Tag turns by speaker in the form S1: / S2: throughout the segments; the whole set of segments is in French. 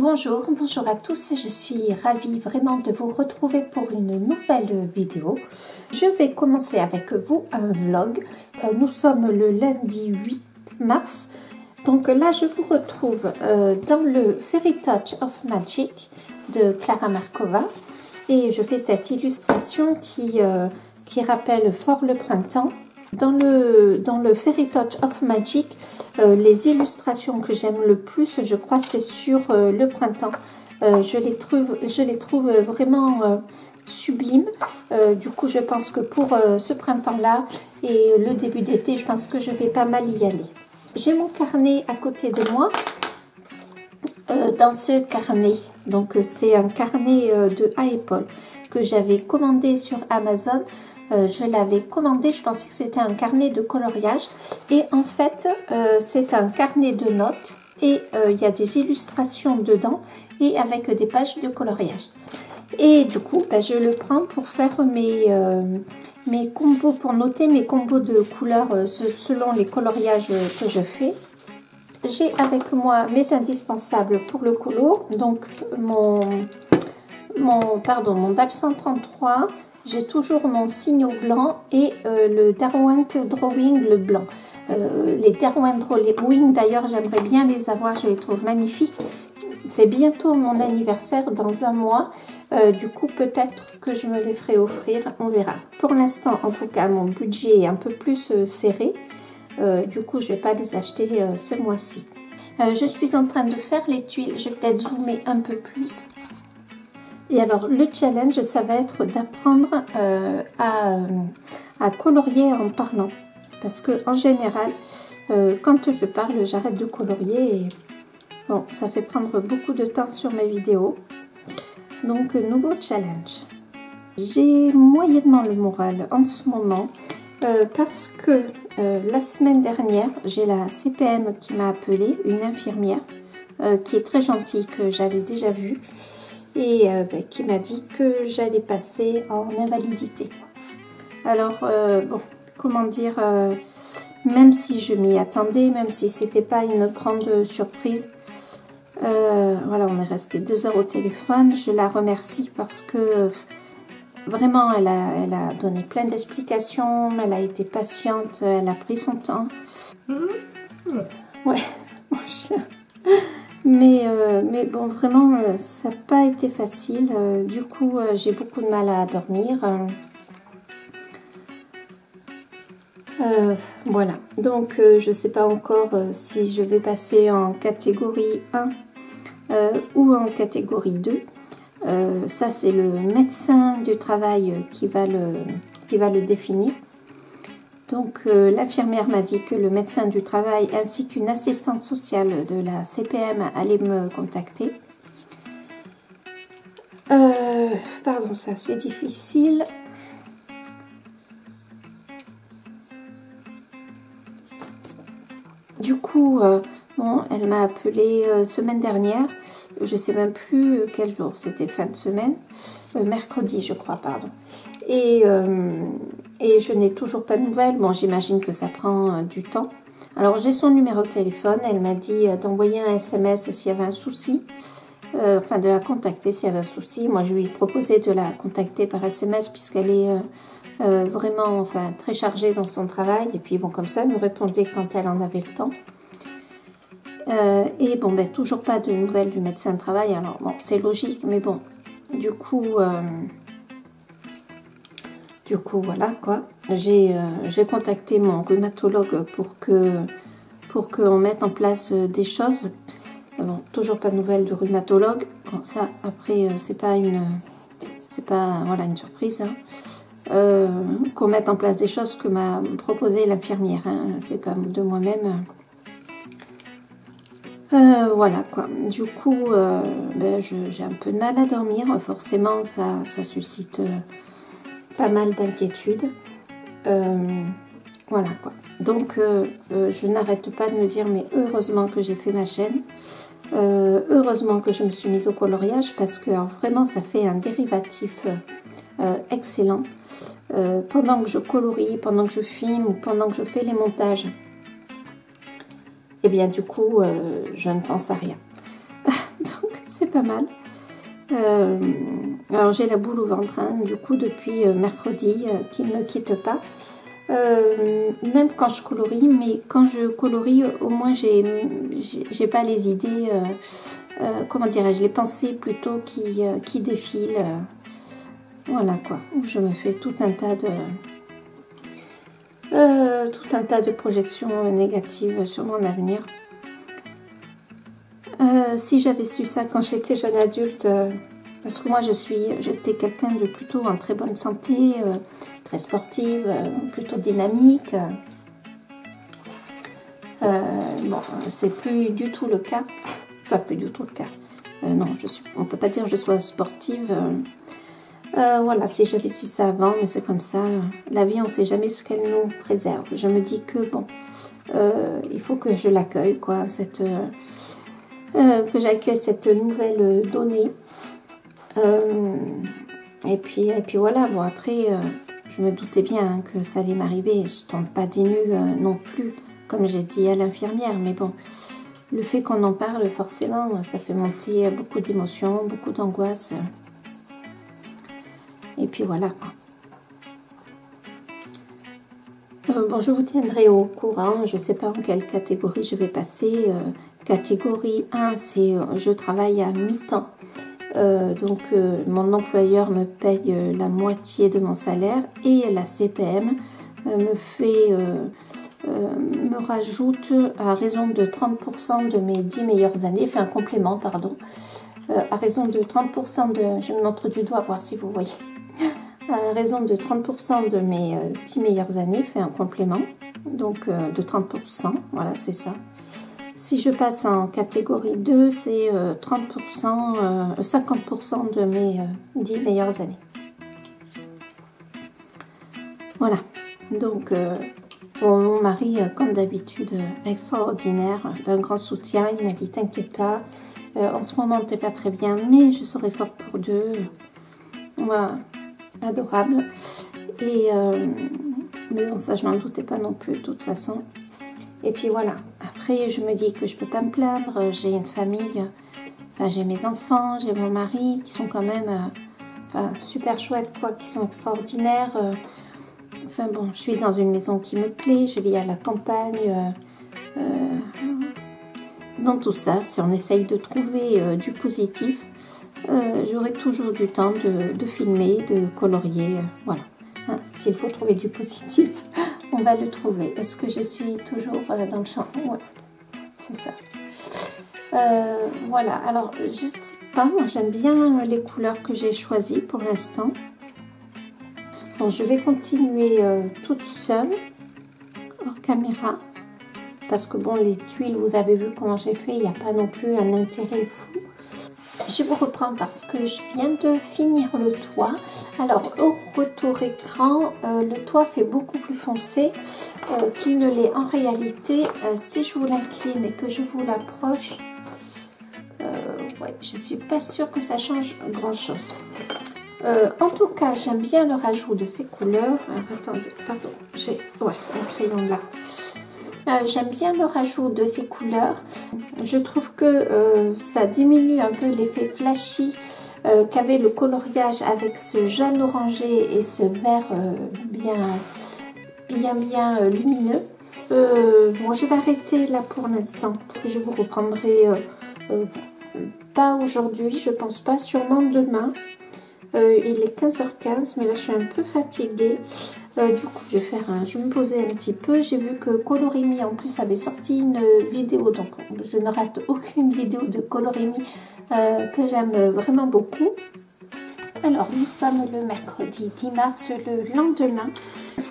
S1: Bonjour à tous, je suis ravie vraiment de vous retrouver pour une nouvelle vidéo. Je vais commencer avec vous un vlog. Nous sommes le lundi 8 mars. Donc là, je vous retrouve dans le Fairy Touch of Magic de Clara Markova. Et je fais cette illustration qui rappelle fort le printemps. Dans le Fairy Touch of Magic, les illustrations que j'aime le plus, je crois, c'est sur le printemps. Je les trouve vraiment sublimes. Du coup, je pense que pour ce printemps-là et le début d'été, je pense que je vais pas mal y aller. J'ai mon carnet à côté de moi. Dans ce carnet, donc c'est un carnet de Apple que j'avais commandé sur Amazon. Je l'avais commandé, je pensais que c'était un carnet de coloriage et en fait c'est un carnet de notes et il y a des illustrations dedans et avec des pages de coloriage. Et du coup je le prends pour faire mes combos, pour noter mes combos de couleurs selon les coloriages que je fais. J'ai avec moi mes indispensables pour le colo, donc mon DAL 133. J'ai toujours mon signe blanc et le Derwent Drawing le blanc. Les Derwent Drawing d'ailleurs j'aimerais bien les avoir, je les trouve magnifiques. C'est bientôt mon anniversaire dans un mois, du coup peut-être que je me les ferai offrir, on verra. Pour l'instant en tout cas mon budget est un peu plus serré, du coup je ne vais pas les acheter ce mois-ci. Je suis en train de faire les tuiles, je vais peut-être zoomer un peu plus. Et alors, le challenge, ça va être d'apprendre à colorier en parlant. Parce que en général, quand je parle, j'arrête de colorier. Et bon, ça fait prendre beaucoup de temps sur mes vidéos. Donc, nouveau challenge. J'ai moyennement le moral en ce moment. Parce que la semaine dernière, j'ai la CPM qui m'a appelée, une infirmière, qui est très gentille, que j'avais déjà vue. Et qui m'a dit que j'allais passer en invalidité. Alors, bon, comment dire, même si je m'y attendais, même si c'était pas une grande surprise, voilà, on est resté 2 heures au téléphone. Je la remercie parce que vraiment, elle a donné plein d'explications, elle a été patiente, elle a pris son temps. Ouais, mon chien. Mais bon, vraiment, ça n'a pas été facile. Du coup, j'ai beaucoup de mal à dormir. Voilà. Donc, je ne sais pas encore si je vais passer en catégorie 1 ou en catégorie 2. Ça, c'est le médecin du travail qui va le définir. Donc, l'infirmière m'a dit que le médecin du travail ainsi qu'une assistante sociale de la CPM allaient me contacter. Pardon, ça c'est difficile. Du coup, bon, elle m'a appelé semaine dernière. Je ne sais même plus quel jour, c'était fin de semaine. Mercredi, je crois, pardon. Et je n'ai toujours pas de nouvelles. Bon, j'imagine que ça prend du temps. Alors, j'ai son numéro de téléphone. Elle m'a dit d'envoyer un SMS s'il y avait un souci. Enfin, de la contacter s'il y avait un souci. Moi, je lui ai proposé de la contacter par SMS puisqu'elle est vraiment très chargée dans son travail. Et puis, bon, comme ça, elle me répondait quand elle en avait le temps. Et bon, ben, toujours pas de nouvelles du médecin de travail. Alors, bon, c'est logique, mais bon, du coup, voilà quoi. J'ai contacté mon rhumatologue pour qu'on mette en place des choses. Bon, toujours pas de nouvelles du rhumatologue. Bon, ça, après, c'est pas voilà, une surprise. Hein. Qu'on mette en place des choses que m'a proposé l'infirmière. Hein. C'est pas de moi-même. Voilà quoi. Du coup, j'ai un peu de mal à dormir. Forcément, ça suscite pas mal d'inquiétudes. Voilà quoi. Donc, je n'arrête pas de me dire, mais heureusement que j'ai fait ma chaîne. Heureusement que je me suis mise au coloriage parce que alors, vraiment, ça fait un dérivatif excellent. Pendant que je colorie, pendant que je filme ou pendant que je fais les montages, et bien du coup, je ne pense à rien. Donc, c'est pas mal. Alors j'ai la boule au ventre, hein, du coup depuis mercredi, qui ne me quitte pas. Même quand je colorie, mais quand je colorie, au moins j'ai pas les idées, comment dirais-je, les pensées plutôt qui défilent. Voilà quoi, je me fais tout un tas de projections négatives sur mon avenir. Si j'avais su ça quand j'étais jeune adulte, parce que moi j'étais quelqu'un de plutôt en très bonne santé, très sportive, plutôt dynamique. Bon, c'est plus du tout le cas. Enfin, plus du tout le cas. Non, on peut pas dire que je sois sportive. Voilà, si j'avais su ça avant, mais c'est comme ça. La vie, on sait jamais ce qu'elle nous préserve. Je me dis que bon, il faut que je l'accueille, quoi, que j'accueille cette nouvelle donnée. Et puis voilà, bon après, je me doutais bien hein, que ça allait m'arriver. Je tombe pas des nues non plus, comme j'ai dit à l'infirmière, mais bon, le fait qu'on en parle, forcément, ça fait monter beaucoup d'émotions, beaucoup d'angoisse. Et puis voilà quoi. Bon, je vous tiendrai au courant, je ne sais pas en quelle catégorie je vais passer. Catégorie 1, c'est je travaille à mi-temps. Donc mon employeur me paye la moitié de mon salaire et la CPM me rajoute à raison de 30% de mes 10 meilleures années, fait un complément, pardon, à raison de 30% de, je montre du doigt voir si vous voyez, à raison de 30% de mes 10 meilleures années, fait un complément, donc de 30%, voilà c'est ça. Si je passe en catégorie 2, c'est 30%, 50% de mes 10 meilleures années. Voilà, donc bon, mon mari, comme d'habitude, extraordinaire, d'un grand soutien, il m'a dit « T'inquiète pas, en ce moment t'es pas très bien, mais je serai fort pour deux. » Voilà, adorable. Et mais bon, ça je n'en doutais pas non plus de toute façon. Et puis voilà, après je me dis que je peux pas me plaindre, j'ai une famille, enfin j'ai mes enfants, j'ai mon mari qui sont quand même enfin, super chouettes quoi, qui sont extraordinaires. Enfin bon, je suis dans une maison qui me plaît, je vis à la campagne. Dans tout ça, si on essaye de trouver du positif, j'aurai toujours du temps de filmer, de colorier, voilà. Hein, s'il faut trouver du positif, on va le trouver. Est-ce que je suis toujours dans le champ? Ouais, c'est ça. Voilà, alors je sais pas, moi j'aime bien les couleurs que j'ai choisies pour l'instant. Bon, je vais continuer toute seule, hors caméra, parce que bon, les tuiles, vous avez vu comment j'ai fait, il n'y a pas non plus un intérêt fou. Je vous reprends parce que je viens de finir le toit. Alors au retour écran, le toit fait beaucoup plus foncé qu'il ne l'est en réalité. Si je vous l'incline et que je vous l'approche, ouais, je suis pas sûre que ça change grand chose. En tout cas, j'aime bien le rajout de ces couleurs. Alors, attendez, pardon, j'ai un crayon là. J'aime bien le rajout de ces couleurs. Je trouve que ça diminue un peu l'effet flashy qu'avait le coloriage avec ce jaune orangé et ce vert bien lumineux. Bon, je vais arrêter là pour l'instant. Je vous reprendrai pas aujourd'hui, je pense pas, sûrement demain. Il est 15h15, mais là je suis un peu fatiguée. Du coup, je vais me poser un petit peu. J'ai vu que Colorimi en plus avait sorti une vidéo, donc je ne rate aucune vidéo de Colorimi que j'aime vraiment beaucoup. Alors, nous sommes le mercredi 10 mars, le lendemain.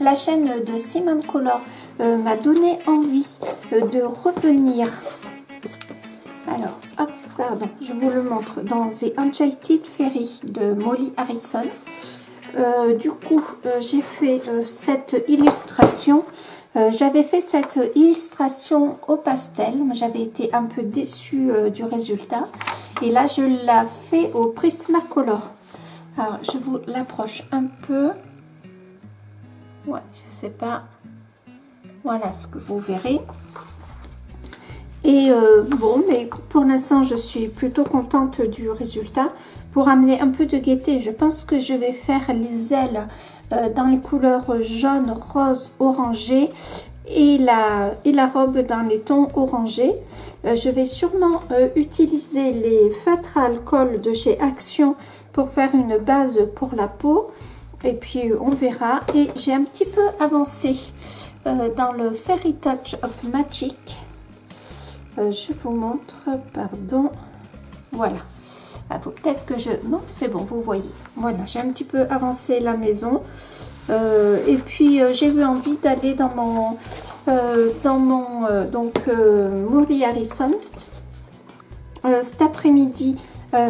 S1: La chaîne de Simone Color m'a donné envie de revenir. Alors, hop, pardon, je vous le montre dans The Enchanted Fairy de Molly Harrison. Du coup, j'ai fait cette illustration. J'avais fait cette illustration au pastel. J'avais été un peu déçue du résultat. Et là, je l'ai fait au Prismacolor. Alors, je vous l'approche un peu. Ouais, je sais pas. Voilà ce que vous verrez. Et bon, mais pour l'instant, je suis plutôt contente du résultat. Pour amener un peu de gaieté, je pense que je vais faire les ailes dans les couleurs jaune, rose, orangé et la robe dans les tons orangés. Je vais sûrement utiliser les feutres à alcool de chez Action pour faire une base pour la peau. Et puis on verra. Et j'ai un petit peu avancé dans le Fairy Touch of Magic. Je vous montre, pardon. Voilà. Il faut peut-être que je... Non, c'est bon, vous voyez. Voilà, j'ai un petit peu avancé la maison. Et puis, j'ai eu envie d'aller dans mon... Molly Harrison. Cet après-midi,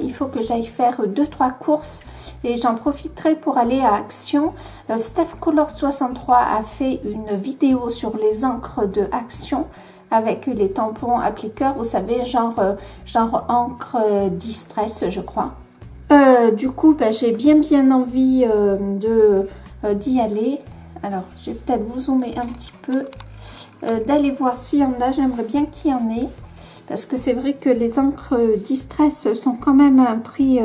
S1: il faut que j'aille faire 2-3 courses. Et j'en profiterai pour aller à Action. Steph Color 63 a fait une vidéo sur les encres de Action avec les tampons appliqueurs, vous savez, genre encre Distress, je crois. Du coup, j'ai bien envie d'y aller. Alors, je vais peut-être vous zoomer un petit peu, d'aller voir s'il y en a. J'aimerais bien qu'il y en ait, parce que c'est vrai que les encres Distress sont quand même à un prix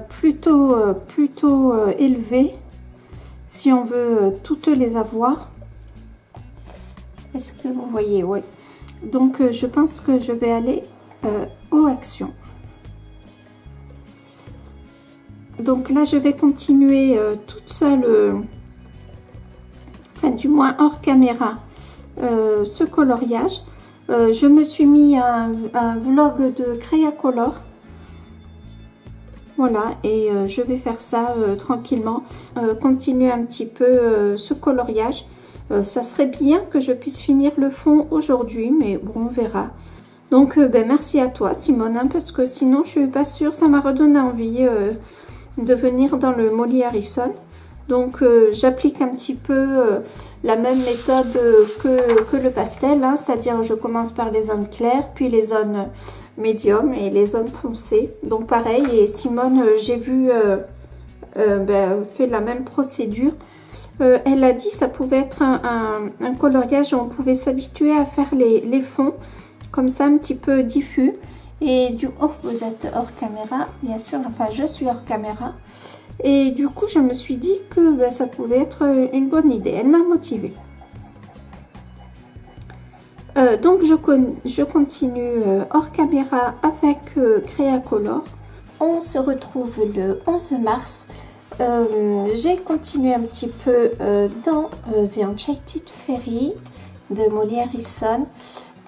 S1: plutôt élevé, si on veut toutes les avoir. Est-ce que vous voyez? Oui. Donc, je pense que je vais aller aux Actions. Donc là, je vais continuer toute seule, enfin du moins hors caméra, ce coloriage. Je me suis mis un vlog de Créacolor. Voilà, et je vais faire ça tranquillement, continuer un petit peu ce coloriage. Ça serait bien que je puisse finir le fond aujourd'hui, mais bon, on verra. Donc, merci à toi, Simone, hein, parce que sinon, je suis pas sûre. Ça m'a redonné envie de venir dans le Molly Harrison. Donc, j'applique un petit peu la même méthode que le pastel, hein, c'est-à-dire je commence par les zones claires, puis les zones médium et les zones foncées. Donc, pareil, et Simone, j'ai vu, fait la même procédure. Elle a dit que ça pouvait être un coloriage où on pouvait s'habituer à faire les fonds comme ça, un petit peu diffus. Et du coup, vous êtes hors caméra, bien sûr, enfin je suis hors caméra. Et du coup, je me suis dit que ça pouvait être une bonne idée. Elle m'a motivée. Donc je continue hors caméra avec Créacolor. On se retrouve le 11 mars. J'ai continué un petit peu dans The Enchanted Fairy de Molly Harrison.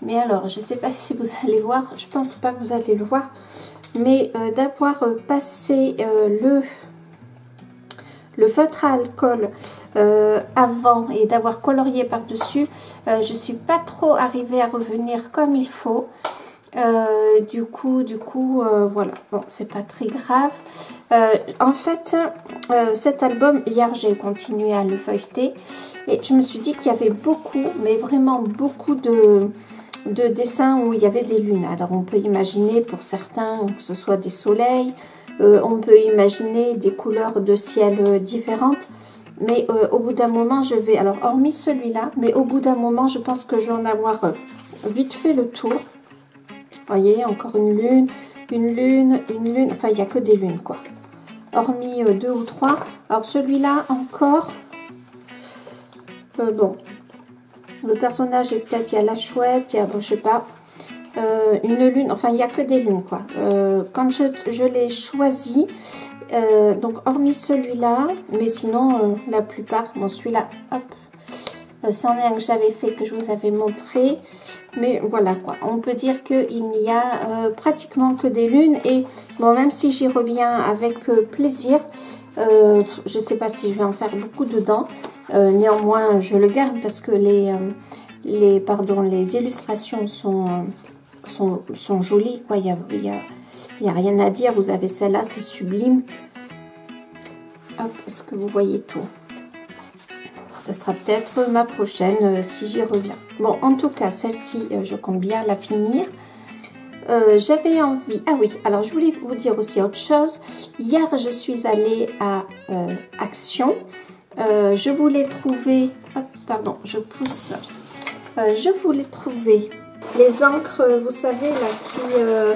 S1: Mais alors, je ne sais pas si vous allez voir, je pense pas que vous allez le voir, mais d'avoir passé le feutre à alcool avant et d'avoir colorié par-dessus, je suis pas trop arrivée à revenir comme il faut. Du coup, voilà, bon, c'est pas très grave. En fait, cet album, hier, j'ai continué à le feuilleter et je me suis dit qu'il y avait beaucoup, mais vraiment beaucoup de dessins où il y avait des lunes. Alors, on peut imaginer pour certains que ce soit des soleils, on peut imaginer des couleurs de ciel différentes. Mais au bout d'un moment, je vais, alors hormis celui-là, mais au bout d'un moment, je pense que je vais en avoir vite fait le tour. Vous voyez, encore une lune, enfin il n'y a que des lunes quoi. Hormis 2 ou 3. Alors celui-là encore, bon, le personnage est peut-être, il y a la chouette, il y a, bon, je sais pas, une lune, enfin il n'y a que des lunes quoi. Quand je l'ai choisi, donc hormis celui-là, mais sinon la plupart, bon celui-là, hop. C'en est un que j'avais fait, que je vous avais montré. Mais voilà quoi. On peut dire qu'il n'y a pratiquement que des lunes. Et bon, même si j'y reviens avec plaisir, je ne sais pas si je vais en faire beaucoup dedans. Néanmoins, je le garde parce que les illustrations sont jolies, quoi. Il y a rien à dire. Vous avez celle-là, c'est sublime. Hop, est-ce que vous voyez tout? Ça sera peut-être ma prochaine si j'y reviens. Bon, en tout cas, celle-ci, je compte bien la finir. J'avais envie... Ah oui, alors je voulais vous dire aussi autre chose. Hier, je suis allée à Action. Je voulais trouver... Hop, pardon, je pousse. Je voulais trouver les encres, vous savez, là,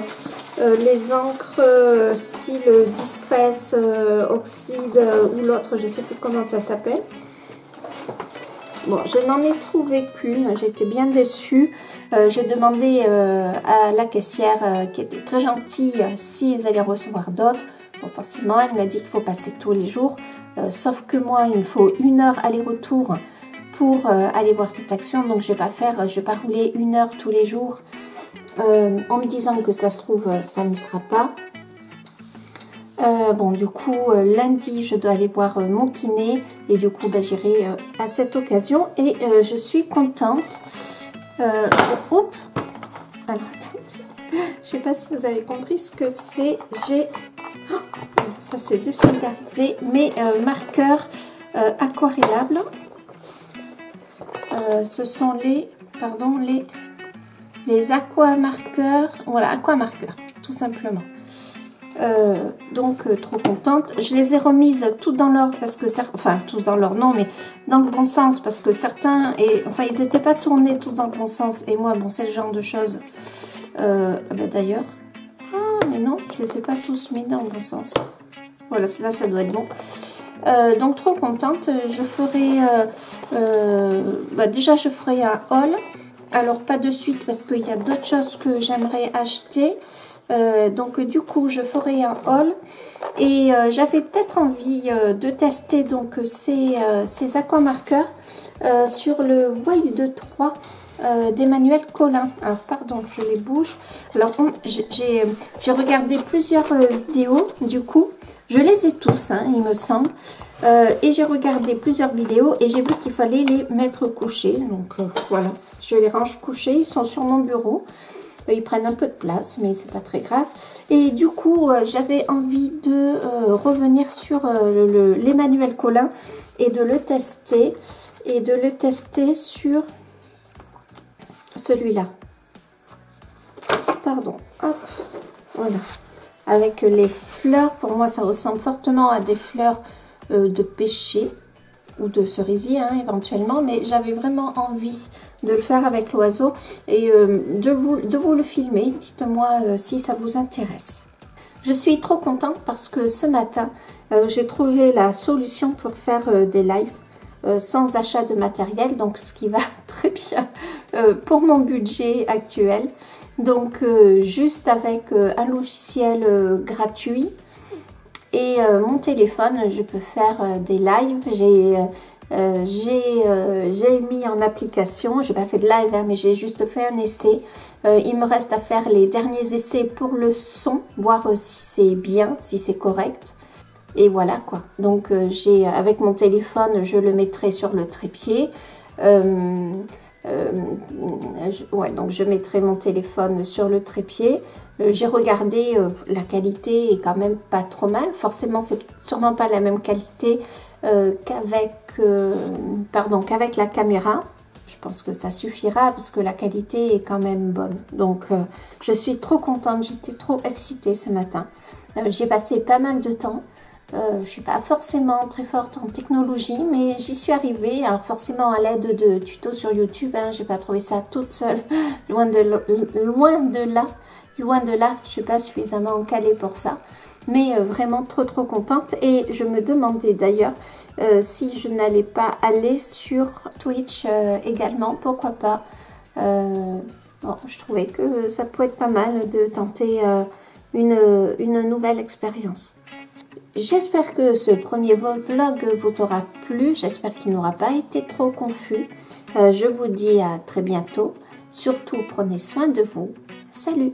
S1: les encres style Distress, Oxyde ou l'autre, je ne sais plus comment ça s'appelle. Bon, je n'en ai trouvé qu'une, j'étais bien déçue. J'ai demandé à la caissière, qui était très gentille, s'ils allaient recevoir d'autres. Bon, forcément, elle m'a dit qu'il faut passer tous les jours. Sauf que moi, il me faut 1 heure aller-retour pour aller voir cette action. Donc, je vais pas rouler 1 heure tous les jours en me disant que ça se trouve, ça n'y sera pas. Bon, du coup, lundi, je dois aller voir mon kiné et du coup, j'irai à cette occasion et je suis contente. Alors, attendez, je sais pas si vous avez compris ce que c'est. Oh, ça c'est désolidarisé, mes marqueurs aquarellables. Ce sont les aquamarqueurs. Voilà, aquamarqueurs, tout simplement. Donc trop contente. Je les ai remises toutes dans l'ordre parce que enfin tous dans l'ordre non, mais dans le bon sens parce que certains ils n'étaient pas tournés tous dans le bon sens et moi bon c'est le genre de choses d'ailleurs mais non, je les ai pas tous mis dans le bon sens. Voilà, là ça doit être bon. Donc trop contente. Je ferai déjà je ferai un haul, alors pas de suite parce qu'il y a d'autres choses que j'aimerais acheter. Donc du coup je ferai un haul et j'avais peut-être envie de tester donc ces aquamarqueurs sur le Wild 3 d'Emmanuel Colin. Alors pardon, je les bouge. Alors j'ai regardé plusieurs vidéos, du coup je les ai tous hein, il me semble, et j'ai regardé plusieurs vidéos et j'ai vu qu'il fallait les mettre couchés. Donc voilà, je les range couchés, ils sont sur mon bureau. Ils prennent un peu de place, mais c'est pas très grave. Et du coup, j'avais envie de revenir sur l'Emmanuel Colin et de le tester. Et de le tester sur celui-là. Pardon. Hop. Voilà. Avec les fleurs. Pour moi, ça ressemble fortement à des fleurs de pêcher ou de cerisier hein, éventuellement, mais j'avais vraiment envie de le faire avec l'oiseau et de vous le filmer. Dites-moi si ça vous intéresse. Je suis trop contente parce que ce matin j'ai trouvé la solution pour faire des lives sans achat de matériel, donc ce qui va très bien pour mon budget actuel. Donc juste avec un logiciel gratuit et mon téléphone, je peux faire des lives. J'ai mis en application, je n'ai pas fait de live, hein, mais j'ai juste fait un essai. Il me reste à faire les derniers essais pour le son, voir si c'est bien, si c'est correct. Et voilà quoi. Donc avec mon téléphone, je le mettrai sur le trépied. Ouais, donc je mettrai mon téléphone sur le trépied. J'ai regardé, la qualité est quand même pas trop mal. Forcément, c'est sûrement pas la même qualité qu'avec la caméra. Je pense que ça suffira parce que la qualité est quand même bonne. Donc, je suis trop contente. J'étais trop excitée ce matin. J'ai passé pas mal de temps. Je ne suis pas forcément très forte en technologie, mais j'y suis arrivée. Alors forcément à l'aide de tutos sur YouTube, hein, je n'ai pas trouvé ça toute seule. Loin de là. Je ne suis pas suffisamment calée pour ça. Mais vraiment trop contente. Et je me demandais d'ailleurs si je n'allais pas aller sur Twitch également. Pourquoi pas. Bon, je trouvais que ça pouvait être pas mal de tenter une nouvelle expérience. J'espère que ce premier vlog vous aura plu. J'espère qu'il n'aura pas été trop confus. Je vous dis à très bientôt. Surtout, prenez soin de vous. Salut!